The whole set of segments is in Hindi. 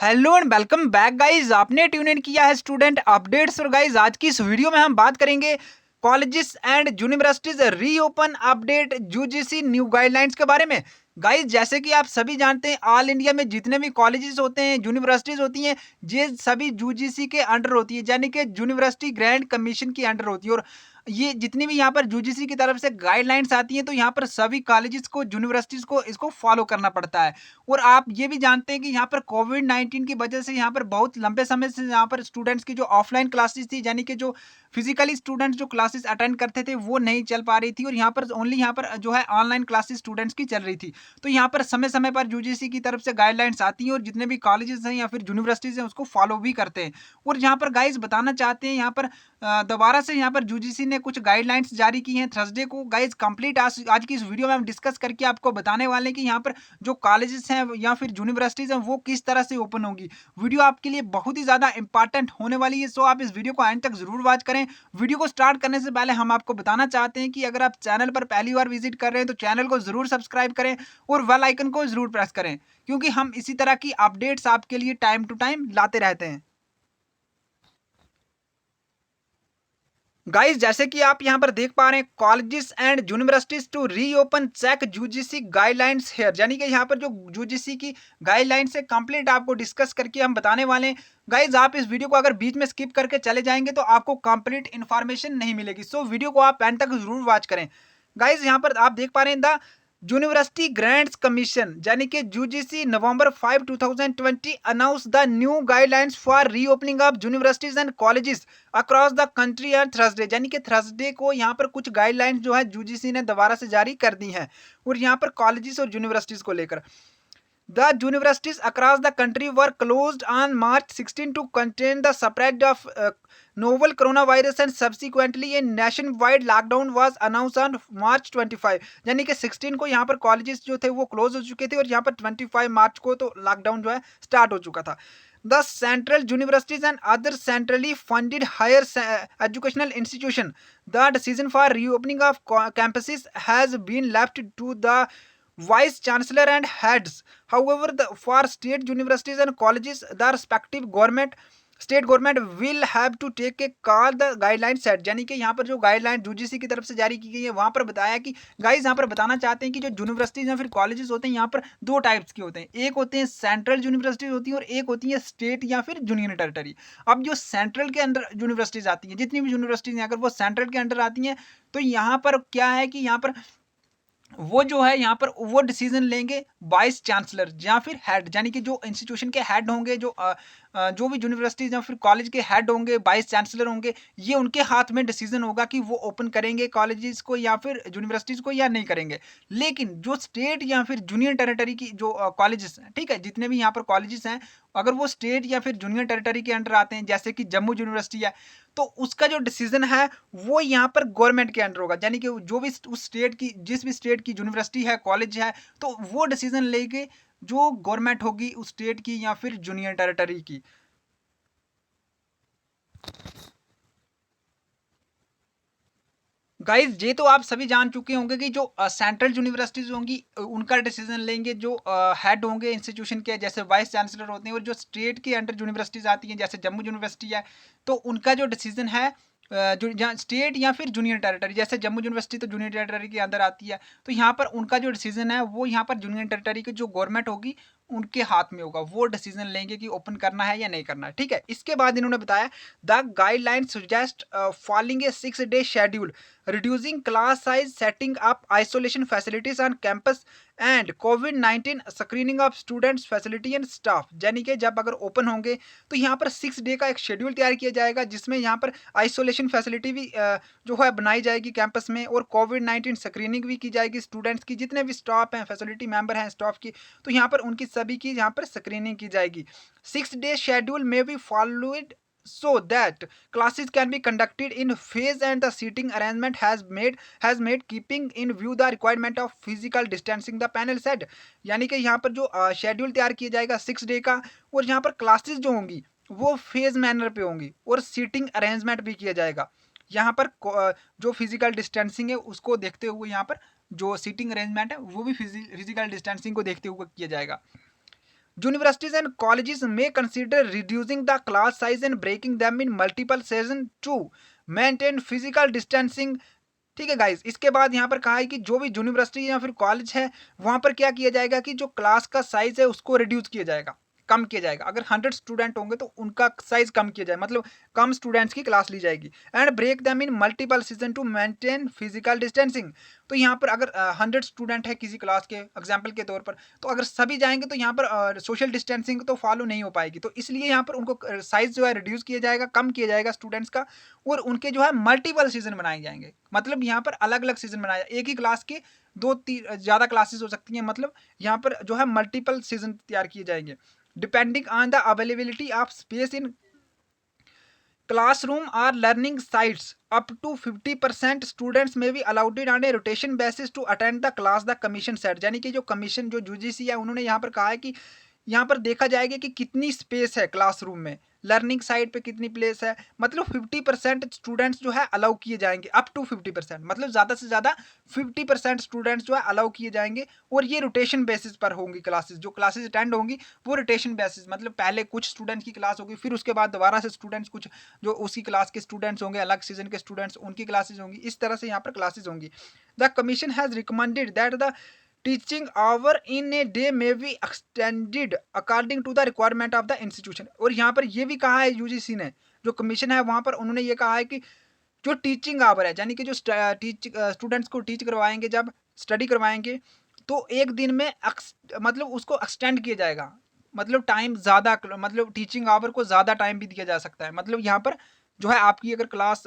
Hello and welcome back guys. आपने ट्यून इन किया है स्टूडेंट अपडेट्स। और गाइज आज की इस वीडियो में हम बात करेंगे colleges and universities reopen update UGC new guidelines के बारे में। गाइज जैसे कि आप सभी जानते हैं, ऑल इंडिया में जितने भी कॉलेजेस होते हैं, यूनिवर्सिटीज होती हैं, ये सभी यूजीसी के अंडर होती है, यानी कि यूनिवर्सिटी ग्रांट कमीशन की अंडर होती है। और ये जितनी भी यहाँ पर यूजीसी की तरफ से गाइडलाइंस आती हैं, तो यहाँ पर सभी कॉलेजेस को, यूनिवर्सिटीज को इसको फॉलो करना पड़ता है। और आप ये भी जानते हैं कि यहाँ पर कोविड-19 की वजह से यहाँ पर बहुत लंबे समय से यहाँ पर स्टूडेंट्स की जो ऑफलाइन क्लासेस थी, यानी कि जो फिजिकली स्टूडेंट्स जो क्लासेस अटेंड करते थे, वो नहीं चल पा रही थी। और यहाँ पर ओनली यहाँ पर जो है ऑनलाइन क्लासेस स्टूडेंट्स की चल रही थी। तो यहाँ पर समय समय पर यूजीसी की तरफ से गाइडलाइंस आती हैं और जितने भी कॉलेजेस हैं या फिर यूनिवर्सिटीज हैं उसको फॉलो भी करते हैं। और यहाँ पर गाइज बताना चाहते हैं, यहाँ पर दोबारा से यहाँ पर यूजीसी ने कुछ गाइडलाइंस जारी की हैं थर्सडे को। गाइज कंप्लीट आज की इस वीडियो में हम डिस्कस करके आपको बताने वाले हैं कि यहाँ पर जो कॉलेजेस हैं या फिर यूनिवर्सिटीज हैं वो किस तरह से ओपन होंगी। वीडियो आपके लिए बहुत ही ज़्यादा इंपॉर्टेंट होने वाली है, सो आप इस वीडियो को एंड तक जरूर वॉच करें। वीडियो को स्टार्ट करने से पहले हम आपको बताना चाहते हैं कि अगर आप चैनल पर पहली बार विजिट कर रहे हैं तो चैनल को जरूर सब्सक्राइब करें और बेल आइकन को जरूर प्रेस करें, क्योंकि हम इसी तरह की अपडेट्स आपके लिए टाइम टू टाइम लाते रहते हैं। गाइस जैसे कि आप यहां पर देख पा रहे हैं, colleges and universities to reopen check UGC guidelines here, यानी कि यहां पर जो यूजीसी की गाइडलाइंस है कंप्लीट आपको डिस्कस करके हम बताने वाले हैं। गाइज आप इस वीडियो को अगर बीच में स्किप करके चले जाएंगे तो आपको कंप्लीट इन्फॉर्मेशन नहीं मिलेगी, सो वीडियो को आप एंड तक जरूर वॉच करें। गाइज यहां पर आप देख पा रहे हैं, द यूनिवर्सिटी ग्रांट्स कमीशन यानी कि UGC November 5 2020 announce the new guidelines for reopening of universities and colleges across the country and Thursday, यानी कि थर्सडे को यहाँ पर कुछ गाइडलाइंस जो है यूजीसी ने दोबारा से जारी कर दी हैं और यहाँ पर कॉलेजेस और यूनिवर्सिटीज को लेकर। The universities across the country were closed on March 16 to contain the spread of novel coronavirus and subsequently a nationwide lockdown was announced on March 25। यानी कि 16 को यहाँ पर कॉलेजेस जो थे वो क्लोज हो चुके थे और यहाँ पर 25 मार्च को तो लॉकडाउन जो है स्टार्ट हो चुका था। The central universities and other centrally funded higher educational institution, the decision for reopening of campuses has been left to the vice chancellor and heads. However, for state universities and colleges, the respective state government will have to take a call the guideline set, यानी कि यहाँ पर जो गाइडलाइन यूजीसी की तरफ से जारी की गई है वहाँ पर बताया कि गाइज यहाँ पर बताना चाहते हैं कि जो यूनिवर्सिटीज या फिर कॉलेजेस होते हैं यहाँ पर दो टाइप्स के होते हैं। एक होते हैं सेंट्रल यूनिवर्सिटीज होती है और एक होती है स्टेट या फिर यूनियन टेरिटरी। अब जो सेंट्रल के अंडर यूनिवर्सिटीज आती हैं, जितनी भी यूनिवर्सिटीज हैं अगर वो सेंट्रल के अंडर आती हैं, तो यहाँ पर क्या है कि यहाँ पर वो जो है यहाँ पर वो डिसीजन लेंगे वाइस चांसलर या फिर हेड, यानी कि जो इंस्टीट्यूशन के हेड होंगे, जो भी यूनिवर्सिटीज या फिर कॉलेज के हेड होंगे, वाइस चांसलर होंगे, ये उनके हाथ में डिसीजन होगा कि वो ओपन करेंगे कॉलेजेस को या फिर यूनिवर्सिटीज को या नहीं करेंगे। लेकिन जो स्टेट या फिर जूनियर टेरिटरी की जो कॉलेजेस हैं, ठीक है, जितने भी यहाँ पर कॉलेजेस हैं, अगर वो स्टेट या फिर जूनियर टेरिटरी के अंडर आते हैं, जैसे कि जम्मू यूनिवर्सिटी है, तो उसका जो डिसीजन है वो यहाँ पर गवर्नमेंट के अंडर होगा, यानी कि जो भी उस स्टेट की, जिस भी स्टेट की यूनिवर्सिटी है, कॉलेज है, तो वो डिसीजन लेके जो गवर्नमेंट होगी उस स्टेट की या फिर जूनियर टेरिटरी की। गाइज ये तो आप सभी जान चुके होंगे कि जो सेंट्रल यूनिवर्सिटीज होंगी उनका डिसीजन लेंगे जो हेड होंगे इंस्टीट्यूशन के, जैसे वाइस चांसलर होते हैं। और जो स्टेट के अंडर यूनिवर्सिटीज आती हैं जैसे जम्मू यूनिवर्सिटी है, तो उनका जो डिसीजन है जो यहाँ स्टेट या फिर जूनियर टेरिटरी, जैसे जम्मू यूनिवर्सिटी तो जूनियर टेरिटरी के अंदर आती है, तो यहाँ पर उनका जो डिसीजन है वो यहाँ पर जूनियर टेरिटरी की जो गवर्नमेंट होगी उनके हाथ में होगा, वो डिसीजन लेंगे कि ओपन करना है या नहीं करना है। ठीक है, इसके बाद इन्होंने बताया the guideline suggest following A 6 day schedule, reducing class size, setting up isolation facilities on campus and COVID-19 screening of students, facility and staff. यानी कि जब अगर ओपन होंगे तो यहाँ पर 6 day का एक शेड्यूल तैयार किया जाएगा जिसमें यहाँ पर आइसोलेशन फैसिलिटी भी जो है बनाई जाएगी कैंपस में, और कोविड-19 स्क्रीनिंग भी की जाएगी स्टूडेंट्स की, जितने भी स्टाफ हैं, फैसिलिटी मेंबर हैं स्टाफ की, तो यहाँ पर उनकी सभी की यहाँ पर स्क्रीनिंग की जाएगी। 6 day शेड्यूल में be followed so that classes can be conducted in phase and the seating arrangement has made keeping in view the requirement of physical distancing, the panel said। यानी कि यहाँ पर जो शेड्यूल तैयार किया जाएगा 6 day का, और यहाँ पर क्लासेस जो होंगी वो फेज मैनर पे होंगी और सीटिंग अरेंजमेंट भी किया जाएगा। यहाँ पर जो फिजिकल डिस्टेंसिंग है उसको देखते हुए यहाँ पर जो सीटिंग अरेंजमेंट है वो भी फिजिकल डिस्टेंसिंग को देखते हुए किया जाएगा। Universities and colleges may consider reducing the class size and breaking them in multiple sessions to maintain physical distancing। ठीक है गाइस, इसके बाद यहाँ पर कहा है कि जो भी यूनिवर्सिटी या फिर कॉलेज है वहां पर क्या किया जाएगा कि जो क्लास का साइज है उसको रिड्यूस किया जाएगा, कम किया जाएगा। अगर 100 स्टूडेंट होंगे तो उनका साइज कम किया जाए, मतलब कम स्टूडेंट्स की क्लास ली जाएगी। And break them in multiple season to maintain physical distancing. तो यहाँ पर अगर 100 स्टूडेंट है किसी क्लास के एग्जाम्पल के तौर पर, तो अगर सभी जाएंगे तो यहाँ पर सोशल डिस्टेंसिंग तो फॉलो नहीं हो पाएगी। तो इसलिए यहाँ पर उनको साइज जो है रिड्यूस किया जाएगा, कम किया जाएगा स्टूडेंट्स का, और उनके जो है मल्टीपल सीजन बनाए जाएंगे। मतलब यहाँ पर अलग अलग सीजन बनाया, एक ही क्लास के दो ज़्यादा क्लासेस हो सकती हैं, मतलब यहाँ पर जो है मल्टीपल सीजन तैयार किए जाएंगे। Depending on the availability of space in classroom or learning sites, up to 50% students may be allowed on a rotation basis to attend the class, the commission said। यानी कि जो कमीशन जो यूजीसी है उन्होंने यहाँ पर कहा है कि यहाँ पर देखा जाएगा कि कितनी स्पेस है क्लासरूम में, लर्निंग साइड पे कितनी प्लेस है, मतलब 50% स्टूडेंट्स जो है अलाउ किए जाएंगे, अप टू 50%, मतलब ज़्यादा से ज़्यादा 50% स्टूडेंट्स जो है अलाउ किए जाएंगे। और ये रोटेशन बेसिस पर होंगी क्लासेस, जो क्लासेस अटेंड होंगी वो रोटेशन बेसिस, मतलब पहले कुछ स्टूडेंट्स की क्लास होगी, फिर उसके बाद दोबारा से स्टूडेंट्स कुछ जो उसी क्लास के स्टूडेंट्स होंगे, अलग सीजन के स्टूडेंट्स, उनकी क्लासेज होंगी, इस तरह से यहाँ पर क्लासेज होंगी। The commission has recommended that the teaching hour in a day में be extended according to the requirement of the institution. और यहाँ पर ये भी कहा है यूजीसी ने, जो कमीशन है वहाँ पर उन्होंने ये कहा है कि जो टीचिंग आवर है, यानी कि जो स्टूडेंट्स को टीच करवाएंगे, जब स्टडी करवाएंगे तो एक दिन में मतलब उसको एक्सटेंड किया जाएगा, मतलब टाइम ज़्यादा, मतलब टीचिंग आवर को ज़्यादा टाइम भी दिया जा सकता है। मतलब यहाँ पर जो है आपकी अगर क्लास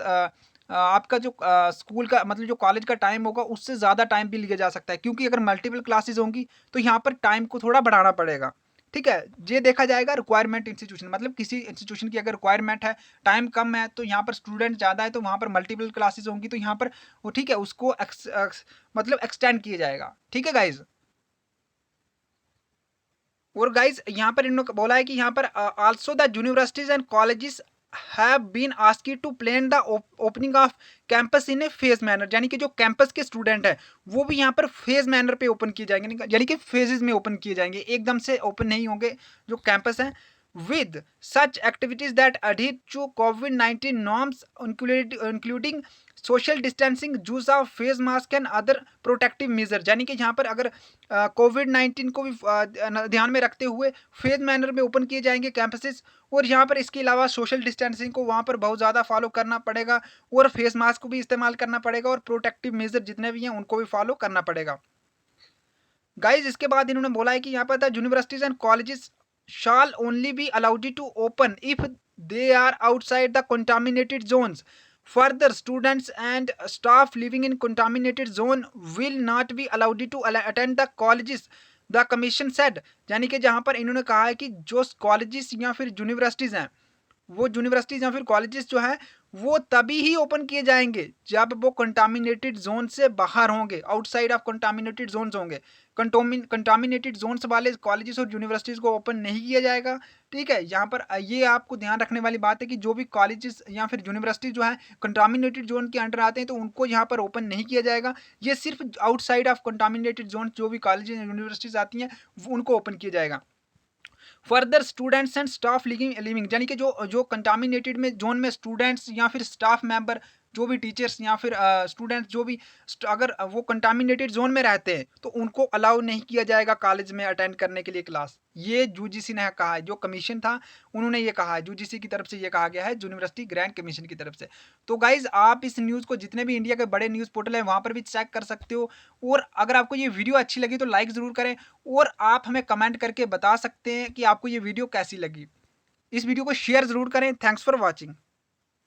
आपका जो स्कूल का मतलब जो कॉलेज का टाइम होगा उससे ज़्यादा टाइम भी लिया जा सकता है, क्योंकि अगर मल्टीपल क्लासेस होंगी तो यहाँ पर टाइम को थोड़ा बढ़ाना पड़ेगा। ठीक है, ये देखा जाएगा रिक्वायरमेंट इंस्टीट्यूशन, मतलब किसी इंस्टीट्यूशन की अगर रिक्वायरमेंट है, टाइम कम है, तो यहाँ पर स्टूडेंट ज़्यादा है तो वहाँ पर मल्टीपल क्लासेस होंगी, तो यहाँ पर वो ठीक है उसको मतलब एक्सटेंड किया जाएगा। ठीक है गाइज, और गाइज यहाँ पर इन्होंने बोला है कि यहाँ पर also the universities and colleges have been asked to plan the opening of campus in a phase manner। यानी कि जो कैंपस के स्टूडेंट है वो भी यहाँ पर फेज मैनर पे ओपन किए जाएंगे, यानी कि फेजेस में ओपन किए जाएंगे, एकदम से ओपन नहीं होंगे जो कैंपस है। with such activities that adhere to COVID-19 norms including social distancing, use of face mask and other protective measures। यानी कि यहाँ पर अगर कोविड-19 को भी ध्यान में रखते हुए फेज मैनर में ओपन किए जाएंगे कैंपसेस, और यहाँ पर इसके अलावा सोशल डिस्टेंसिंग को वहाँ पर बहुत ज़्यादा फॉलो करना पड़ेगा, और फेस मास्क को भी इस्तेमाल करना पड़ेगा, और प्रोटेक्टिव मेजर जितने भी हैं उनको भी फॉलो करना पड़ेगा। गाइज इसके बाद इन्होंने बोला है कि यहाँ पर the universities and colleges shall only be allowed to open if they are outside the contaminated zones। Further, students and staff living in contaminated zone will not be allowed to attend the colleges, the commission said। यानी कि जहाँ पर इन्होंने कहा है कि जो कॉलेजेस या फिर यूनिवर्सिटीज़ हैं, वो यूनिवर्सिटीज़ या फिर कॉलेजेस जो है वो तभी ही ओपन किए जाएंगे जब वो कंटामिनेटेड जोन से बाहर होंगे, आउटसाइड ऑफ कंटामिनेटेड जोन्स होंगे। कंटामिनेटेड जोन्स वाले कॉलेजेस और यूनिवर्सिटीज़ को ओपन नहीं किया जाएगा। ठीक है, यहाँ पर ये आपको ध्यान रखने वाली बात है कि जो भी कॉलेजेस या फिर यूनिवर्सिटी जो है कंटामिनेटेड जोन के अंडर आते हैं तो उनको यहाँ पर ओपन नहीं किया जाएगा। ये सिर्फ आउटसाइड ऑफ कंटामिनेटेड जोन जो भी कॉलेजेस यूनिवर्सिटीज़ आती हैं उनको ओपन किया जाएगा। Further, students and staff living यानी कि जो कंटामिनेटेड में जोन में स्टूडेंट्स या फिर स्टाफ मेंबर, जो भी टीचर्स या फिर स्टूडेंट्स जो भी अगर वो कंटामिनेटेड जोन में रहते हैं तो उनको अलाउ नहीं किया जाएगा कॉलेज में अटेंड करने के लिए क्लास। ये यूजीसी ने कहा है, जो कमीशन था उन्होंने ये कहा है, यूजीसी की तरफ से ये कहा गया है, यूनिवर्सिटी ग्रांट कमीशन की तरफ से। तो गाइज आप इस न्यूज़ को जितने भी इंडिया के बड़े न्यूज़ पोर्टल हैं वहाँ पर भी चेक कर सकते हो। और अगर आपको ये वीडियो अच्छी लगी तो लाइक ज़रूर करें, और आप हमें कमेंट करके बता सकते हैं कि आपको ये वीडियो कैसी लगी। इस वीडियो को शेयर ज़रूर करें। Thanks for watching.